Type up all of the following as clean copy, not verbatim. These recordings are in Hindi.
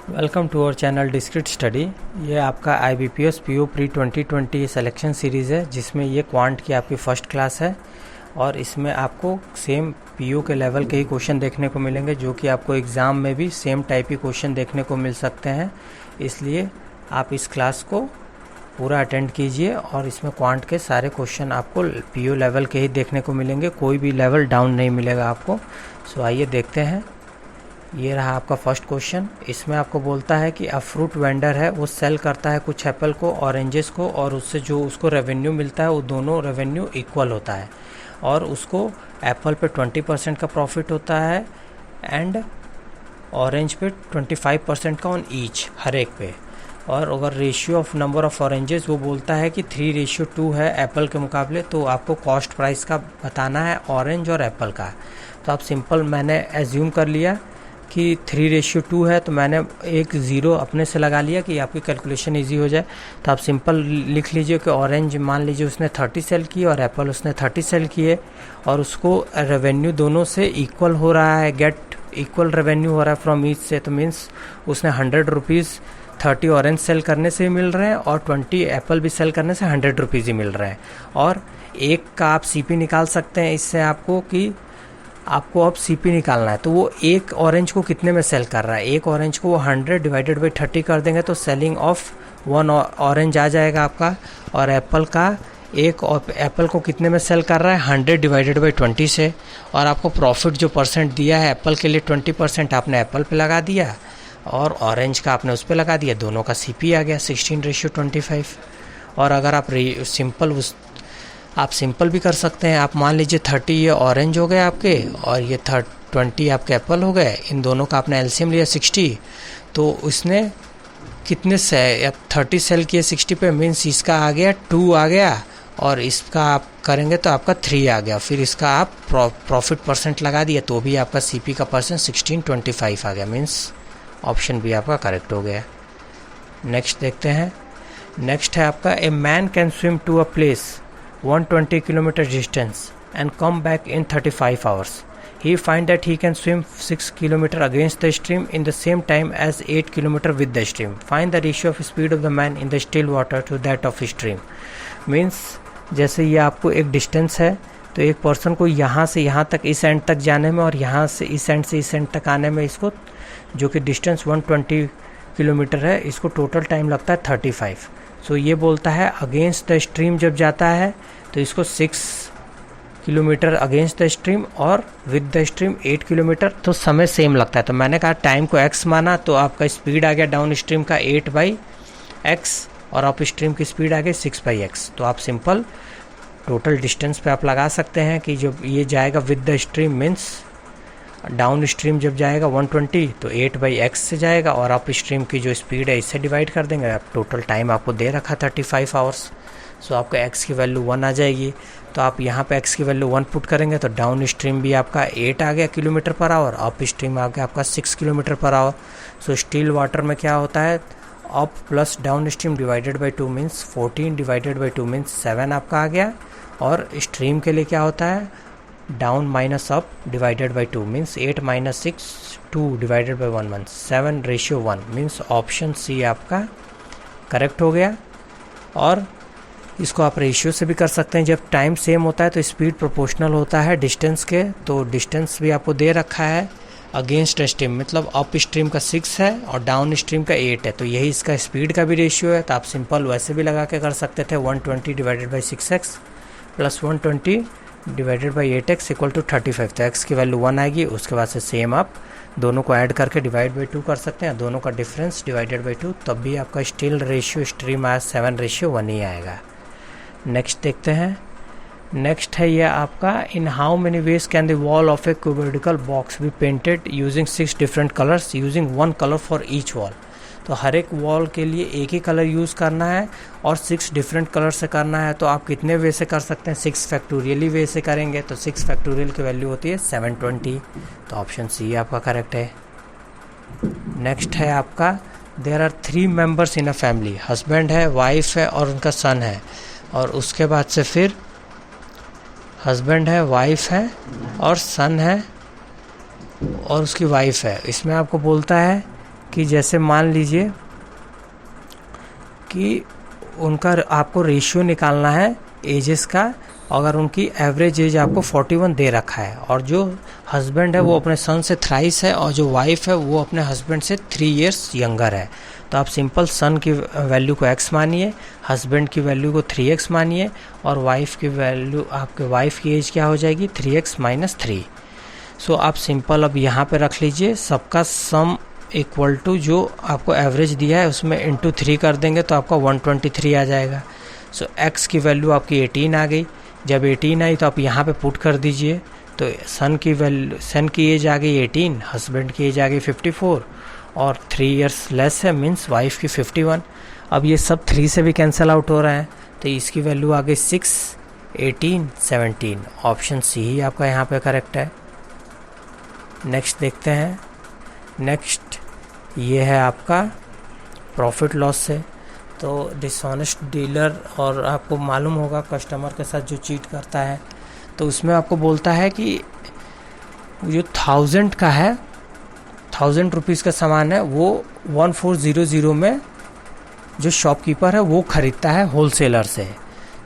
Welcome to our channel Discrete Study. ये आपका IBPS PO pre 2020 selection series है, जिसमें ये क्वांट की आपकी फ़र्स्ट क्लास है और इसमें आपको सेम PO के लेवल के ही क्वेश्चन देखने को मिलेंगे, जो कि आपको एग्ज़ाम में भी सेम टाइप के क्वेश्चन देखने को मिल सकते हैं। इसलिए आप इस क्लास को पूरा अटेंड कीजिए और इसमें क्वांट के सारे क्वेश्चन आपको PO लेवल के ही देखने को मिलेंगे, कोई भी लेवल डाउन नहीं मिलेगा आपको। सो आइए देखते हैं। ये रहा आपका फर्स्ट क्वेश्चन। इसमें आपको बोलता है कि अ फ्रूट वेंडर है, वो सेल करता है कुछ एप्पल को, ऑरेंजेस को, और उससे जो उसको रेवेन्यू मिलता है वो दोनों रेवेन्यू इक्वल होता है और उसको एप्पल पे 20% का प्रॉफिट होता है एंड ऑरेंज पे 25% का ऑन ईच, हर एक पे। और अगर ratio of number of oranges वो बोलता है कि 3:2 है एप्पल के मुकाबले, तो आपको कॉस्ट प्राइस का बताना है ऑरेंज और एप्पल का। तो आप सिंपल मैंने एज्यूम कर लिया कि 3:2 है, तो मैंने एक ज़ीरो अपने से लगा लिया कि आपकी कैलकुलेशन इजी हो जाए। तो आप सिंपल लिख लीजिए कि ऑरेंज मान लीजिए उसने 30 सेल किए और एप्पल उसने 30 सेल किए और उसको रेवेन्यू दोनों से इक्वल हो रहा है, गेट इक्वल रेवेन्यू हो रहा है फ्रॉम ईच से। तो मीन्स उसने 100 रुपीज़ 30 ऑरेंज सेल करने से मिल रहे हैं और 20 एप्पल भी सेल करने से 100 रुपीज़ ही मिल रहे हैं। और एक का आप CP निकाल सकते हैं इससे आपको, कि आपको अब CP निकालना है। तो वो एक ऑरेंज को कितने में सेल कर रहा है, एक ऑरेंज को वो 100 डिवाइडेड बाई 30 कर देंगे तो सेलिंग ऑफ 1 ऑरेंज आ जाएगा आपका। और एप्पल का एक एप्पल को कितने में सेल कर रहा है, 100 डिवाइडेड बाई 20 से। और आपको प्रॉफिट जो परसेंट दिया है एप्पल के लिए 20% आपने एप्पल पे लगा दिया और ऑरेंज का आपने उस पर लगा दिया, दोनों का CP आ गया 16:25। और अगर आप सिंपल भी कर सकते हैं। आप मान लीजिए 30 ये ऑरेंज हो गए आपके और ये 20 आपके एप्पल हो गए, इन दोनों का आपने LCM लिया 60। तो उसने कितने से 30 सेल किए 60 पे, मीन्स इसका आ गया 2 आ गया और इसका आप करेंगे तो आपका 3 आ गया। फिर इसका आप प्रॉफिट परसेंट लगा दिया तो भी आपका CP का परसेंट 16:25 आ गया, मीन्स ऑप्शन भी आपका करेक्ट हो गया। नेक्स्ट देखते हैं। नेक्स्ट है आपका a man can swim to a place 120 kilometer distance and come back in 35 hours. He find that he can swim 6 kilometer against the stream in the same time as 8 kilometer with the stream. Find the ratio of speed of the man in the still water to that of stream. Means जैसे ये आपको एक डिस्टेंस है, तो एक पर्सन को यहाँ से यहाँ तक इस एंड तक जाने में और यहाँ से इस एंड तक आने में, इसको जो कि डिस्टेंस 120 किलोमीटर है, इसको टोटल टाइम लगता है 35। सो ये बोलता है अगेंस्ट द स्ट्रीम जब जाता है तो इसको 6 किलोमीटर अगेंस्ट द स्ट्रीम और विद द स्ट्रीम 8 किलोमीटर, तो समय सेम लगता है। तो मैंने कहा टाइम को x माना, तो आपका स्पीड आ गया डाउन स्ट्रीम का 8/x और अप स्ट्रीम की स्पीड आ गई 6/x। तो आप सिंपल टोटल डिस्टेंस पे आप लगा सकते हैं कि जब ये जाएगा with the stream, means down stream जब जाएगा 120 तो 8/x से जाएगा और अप स्ट्रीम की जो स्पीड है इससे डिवाइड कर देंगे। आप टोटल टाइम आपको दे रखा 35 आवर्स। सो आपका x की वैल्यू 1 आ जाएगी। तो आप यहाँ पे x की वैल्यू 1 पुट करेंगे तो डाउन स्ट्रीम भी आपका 8 आ गया kilometre per hour, up stream आ गया आपका 6 kilometre per hour. So still water में क्या होता है, up plus down stream divided by 2 means 14 divided by 2 means 7 आपका आ गया। और स्ट्रीम के लिए क्या होता है, down minus up divided by 2 means 8 - 6 2 divided by 1 means 7:1 means option C आपका करेक्ट हो गया। और इसको आप रेशियो से भी कर सकते हैं। जब टाइम सेम होता है तो स्पीड प्रोपोर्शनल होता है डिस्टेंस के, तो डिस्टेंस भी आपको दे रखा है अगेंस्ट स्ट्रीम, मतलब अप स्ट्रीम का 6 है और डाउन स्ट्रीम का 8 है, तो यही इसका स्पीड का भी रेशियो है। तो आप सिंपल वैसे भी लगा के कर सकते थे 120 divided by 6x plus 120 divided by 8x equal to 35। तो x की वैल्यू 1 आएगी, उसके बाद से सेम आप दोनों को ऐड करके डिवाइड बाई 2 कर सकते हैं, दोनों का डिफरेंस डिवाइडेड बाई 2, तब भी आपका स्टिल रेशियो स्ट्रीम आया 7:1 ही आएगा। नेक्स्ट देखते हैं। नेक्स्ट है ये आपका in how many ways can the wall of A cubical box be painted using 6 different colours using 1 colour for each wall. तो हर एक वॉल के लिए एक ही कलर यूज़ करना है और 6 डिफरेंट कलर से करना है। तो आप कितने वे से कर सकते हैं, 6 फैक्टोरियली वे से करेंगे तो 6 फैक्टोरियल की वैल्यू होती है 720। तो ऑप्शन C आपका करेक्ट है। नेक्स्ट है आपका there are 3 members in a family, husband है, वाइफ है और उनका सन है। और उसके बाद से फिर हस्बैंड है, वाइफ है और सन है और उसकी वाइफ है। इसमें आपको बोलता है कि जैसे मान लीजिए कि उनका आपको रेशियो निकालना है एजेस का, अगर उनकी एवरेज एज आपको 41 दे रखा है और जो हस्बैंड है वो अपने सन से थ्राइस है और जो वाइफ है वो अपने हस्बैंड से 3 इयर्स यंगर है, तो आप सिंपल सन की वैल्यू को x मानिए, हस्बैंड की वैल्यू को 3x मानिए और वाइफ की वैल्यू, आपके वाइफ की एज क्या हो जाएगी 3x - 3। सो आप सिंपल अब यहाँ पे रख लीजिए सबका सम इक्वल टू जो आपको एवरेज दिया है उसमें इंटू 3 कर देंगे तो आपका 123 आ जाएगा। सो x की वैल्यू आपकी 18 आ गई। जब 18 आई तो आप यहाँ पे पुट कर दीजिए, तो सन की एज आ गई 18, हस्बैंड की एज आ गई 54 और 3 इयर्स लेस है, मीन्स वाइफ की 51। अब ये सब 3 से भी कैंसिल आउट हो रहा है तो इसकी वैल्यू आ गई 6, 18, 17। ऑप्शन सी ही आपका यहाँ पे करेक्ट है। नेक्स्ट देखते हैं। नेक्स्ट ये है आपका प्रॉफिट लॉस से। तो डिसऑनेस्ट डीलर, और आपको मालूम होगा कस्टमर के साथ जो चीट करता है, तो उसमें आपको बोलता है कि जो 1000 का है, 1000 रुपीज़ का सामान है वो 1400 में जो शॉपकीपर है वो ख़रीदता है होलसेलर से,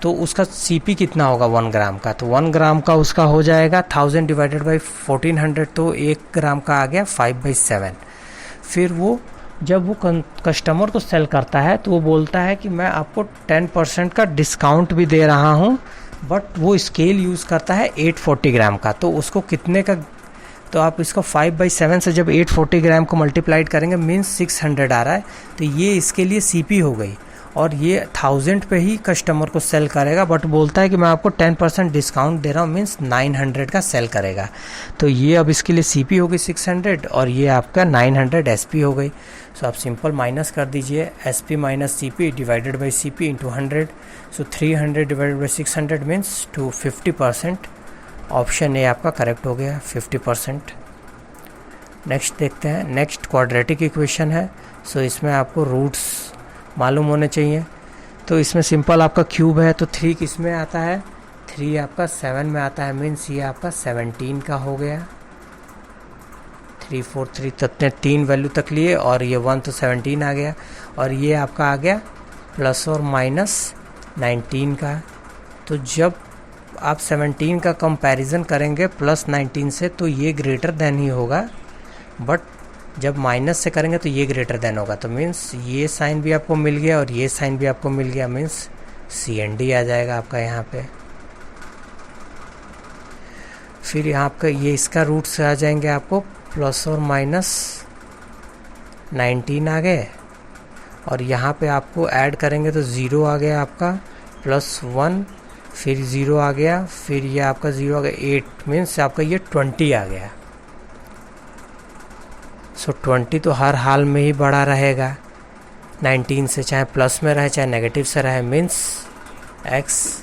तो उसका सीपी कितना होगा 1 ग्राम का, तो 1 ग्राम का उसका हो जाएगा 1000 डिवाइडेड बाई 1400, तो 1 ग्राम का आ गया 5/7। फिर वो जब वो कस्टमर को सेल करता है तो वो बोलता है कि मैं आपको 10% का डिस्काउंट भी दे रहा हूँ, बट वो स्केल यूज़ करता है 840 ग्राम का, तो उसको कितने का, तो आप इसको 5/7 से जब 840 ग्राम को मल्टीप्लाइड करेंगे मीन्स 600 आ रहा है, तो ये इसके लिए सीपी हो गई। और ये 1000 पे ही कस्टमर को सेल करेगा, बट बोलता है कि मैं आपको 10% डिस्काउंट दे रहा हूँ, मीन्स 900 का सेल करेगा। तो ये अब इसके लिए सीपी हो गई 600 और ये आपका 900 एसपी हो गई। सो आप सिंपल माइनस कर दीजिए, SP minus CP divided by CP into 100। So 300 divided by 600 means to 50%। Option A आपका करेक्ट हो गया 50%। नेक्स्ट देखते हैं। नेक्स्ट क्वाड्रेटिक इक्वेशन है। सो इसमें आपको रूट्स मालूम होने चाहिए। तो इसमें सिंपल आपका क्यूब है तो 3 किस में आता है, 3 आपका 7 में आता है, मीन्स ये आपका 17 का हो गया। 3, 4, 3 तक 3 वैल्यू तक लिए और ये 1 तो 17 आ गया, और ये आपका आ गया प्लस और माइनस 19 का। तो जब आप 17 का कंपैरिजन करेंगे प्लस 19 से तो ये ग्रेटर देन ही होगा, बट जब माइनस से करेंगे तो ये ग्रेटर देन होगा, तो मीन्स ये साइन भी आपको मिल गया और ये साइन भी आपको मिल गया, मीन्स CND आ जाएगा आपका यहाँ पे। फिर यहाँ आपका ये इसका रूट से आ जाएंगे आपको प्लस और माइनस 19 आ गए, और यहाँ पे आपको ऐड करेंगे तो 0 आ गया आपका, +1, फिर 0 आ गया, फिर ये आपका 0 आ गया, 8 मीन्स आपका ये 20 आ गया। सो 20 तो हर हाल में ही बड़ा रहेगा 19 से, चाहे प्लस में रहे चाहे नेगेटिव से रहे, मीन्स x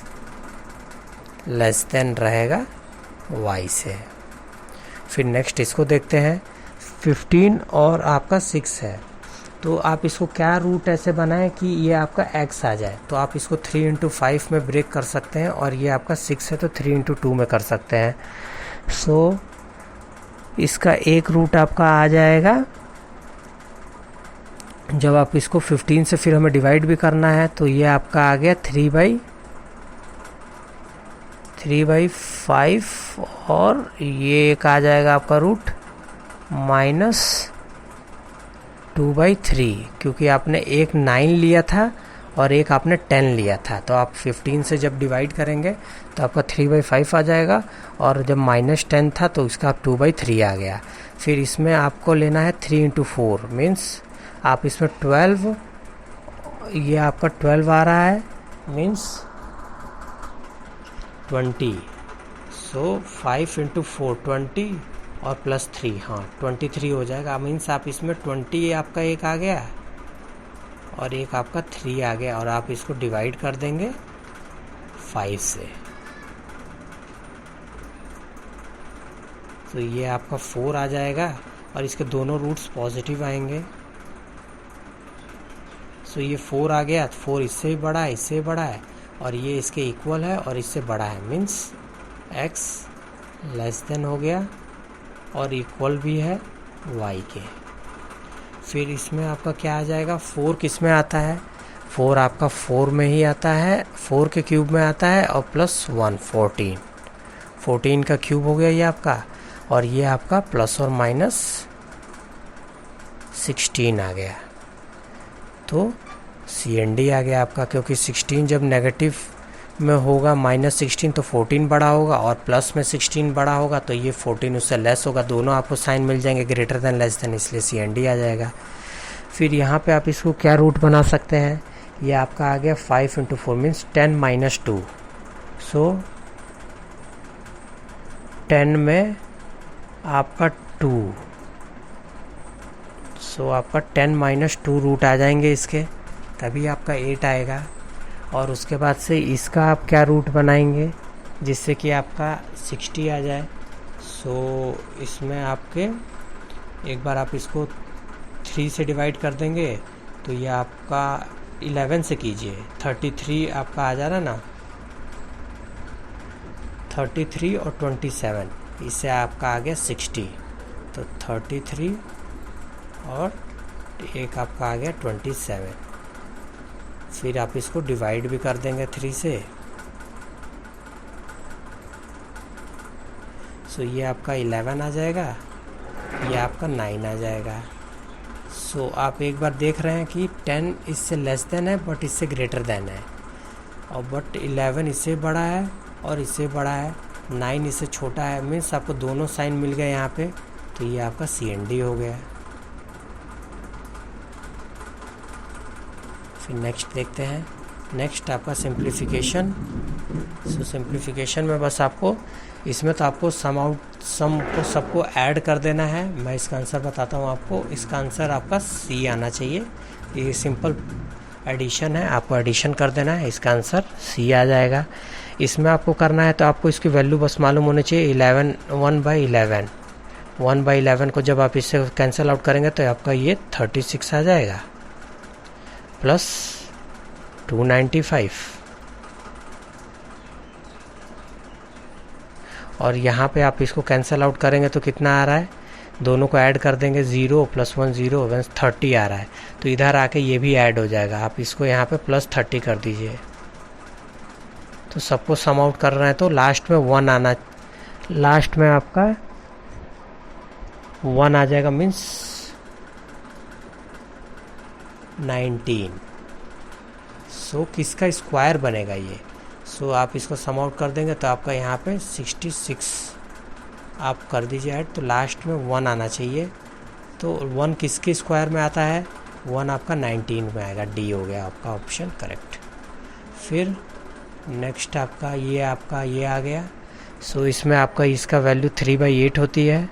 लेस देन रहेगा y से। फिर नेक्स्ट इसको देखते हैं। 15 और आपका 6 है, तो आप इसको क्या रूट ऐसे बनाएं कि ये आपका x आ जाए, तो आप इसको 3 × 5 में ब्रेक कर सकते हैं, और ये आपका 6 है तो 3 × 2 में कर सकते हैं। सो इसका एक रूट आपका आ जाएगा, जब आप इसको 15 से फिर हमें डिवाइड भी करना है तो ये आपका आ गया 3/5, और ये एक आ जाएगा आपका रूट -2/3, क्योंकि आपने एक 9 लिया था और एक आपने 10 लिया था, तो आप 15 से जब डिवाइड करेंगे तो आपका 3/5 आ जाएगा, और जब -10 था तो इसका आप 2/3 आ गया। फिर इसमें आपको लेना है 3 × 4, मीन्स आप इसमें 12, ये आपका 12 आ रहा है, मीन्स 20। सो 5 × 4 20 और +3, हाँ 23 हो जाएगा, मीन्स आप इसमें 20 आपका एक आ गया और एक आपका 3 आ गया, और आप इसको डिवाइड कर देंगे 5 से, तो ये आपका 4 आ जाएगा, और इसके दोनों रूट्स पॉजिटिव आएंगे। सो ये 4 आ गया, 4 इससे भी बड़ा है, इससे भी बड़ा है, और ये इसके इक्वल है और इससे बड़ा है, मीन्स x लेस देन हो गया और इक्वल भी है y के। फिर इसमें आपका क्या आ जाएगा, 4 किस में आता है, 4 आपका 4 में ही आता है, 4 के क्यूब में आता है, और प्लस 1 14 का क्यूब हो गया ये आपका, और ये आपका प्लस और माइनस 16 आ गया। तो CND आ गया आपका, क्योंकि 16 जब नेगेटिव में होगा -16 तो 14 बड़ा होगा, और प्लस में 16 बड़ा होगा तो ये 14 उससे लेस होगा, दोनों आपको साइन मिल जाएंगे ग्रेटर देन लेस देन, इसलिए CND आ जाएगा। फिर यहाँ पे आप इसको क्या रूट बना सकते हैं, ये आपका आ गया 5 × 4 मीन्स 10 - 2, सो 10 में आपका 2, सो आपका 10 - 2 रूट आ जाएंगे इसके, तभी आपका 8 आएगा। और उसके बाद से इसका आप क्या रूट बनाएंगे जिससे कि आपका 60 आ जाए। सो इसमें आपके एक बार आप इसको 3 से डिवाइड कर देंगे तो ये आपका 11 से कीजिए, 33 आपका आ जा रहा ना, 33 और 27, इससे आपका आ गया 60, तो 33 और एक आपका आ गया 27। फिर आप इसको डिवाइड भी कर देंगे 3 से, सो ये आपका 11 आ जाएगा, ये आपका 9 आ जाएगा। सो आप एक बार देख रहे हैं कि 10 इससे लेस देन है बट इससे ग्रेटर देन है, और बट 11 इससे बड़ा है और इससे बड़ा है, 9 इससे छोटा है, मीन्स आपको दोनों साइन मिल गए यहाँ पे, तो ये आपका CND हो गया। फिर नेक्स्ट देखते हैं, नेक्स्ट आपका सिंप्लीफिकेशन। सो सिंप्लीफिकेशन में बस आपको इसमें तो आपको सम को सबको ऐड कर देना है। मैं इसका आंसर बताता हूँ आपको, इसका आंसर आपका C आना चाहिए, ये सिंपल एडिशन है, आपको एडिशन कर देना है, इसका आंसर C आ जाएगा। इसमें आपको करना है तो आपको इसकी वैल्यू बस मालूम होनी चाहिए, 1/11 को जब आप इससे कैंसिल आउट करेंगे तो आपका ये 36 आ जाएगा प्लस 295, और यहाँ पे आप इसको कैंसिल आउट करेंगे तो कितना आ रहा है, दोनों को ऐड कर देंगे, 0 + 1 0 मीन्स 30 आ रहा है, तो इधर आके ये भी ऐड हो जाएगा, आप इसको यहाँ पे प्लस 30 कर दीजिए। तो सबको सम आउट कर रहे हैं तो लास्ट में 1 आना, लास्ट में आपका 1 आ जाएगा, मीन्स 19। सो किसका स्क्वायर बनेगा ये, सो आप इसको सम आउट कर देंगे तो आपका यहाँ पे 66 आप कर दीजिए ऐड, तो लास्ट में 1 आना चाहिए। तो 1 किसके स्क्वायर में आता है, 1 आपका 19 में आएगा, D हो गया आपका ऑप्शन करेक्ट। फिर नेक्स्ट आपका ये आ गया। सो इसमें आपका इसका वैल्यू 3/8 होती है,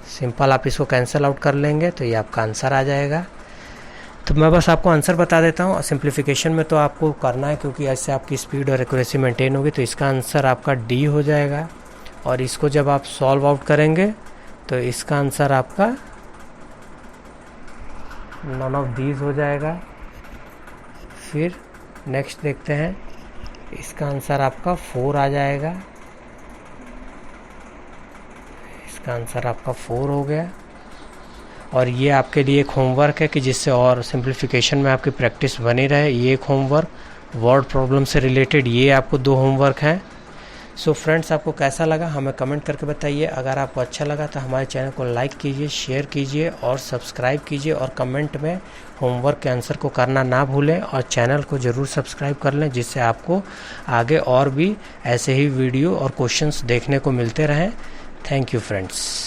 सिंपल आप इसको कैंसिल आउट कर लेंगे तो ये आपका आंसर आ जाएगा। तो मैं बस आपको आंसर बता देता हूँ, सिंप्लीफिकेशन में तो आपको करना है क्योंकि ऐसे आपकी स्पीड और एक्यूरेसी मेंटेन होगी, तो इसका आंसर आपका D हो जाएगा। और इसको जब आप सॉल्व आउट करेंगे तो इसका आंसर आपका नॉन ऑफ दीज हो जाएगा। फिर नेक्स्ट देखते हैं, इसका आंसर आपका 4 आ जाएगा, इसका आंसर आपका 4 हो गया। और ये आपके लिए एक होमवर्क है कि जिससे और सिंप्लीफिकेशन में आपकी प्रैक्टिस बनी रहे, ये एक होमवर्क वर्ड प्रॉब्लम से रिलेटेड, ये आपको 2 होमवर्क हैं। सो फ्रेंड्स, आपको कैसा लगा हमें कमेंट करके बताइए। अगर आपको अच्छा लगा तो हमारे चैनल को लाइक कीजिए, शेयर कीजिए और सब्सक्राइब कीजिए, और कमेंट में होमवर्क के आंसर को करना ना भूलें, और चैनल को ज़रूर सब्सक्राइब कर लें जिससे आपको आगे और भी ऐसे ही वीडियो और क्वेश्चंस देखने को मिलते रहें। Thank you friends.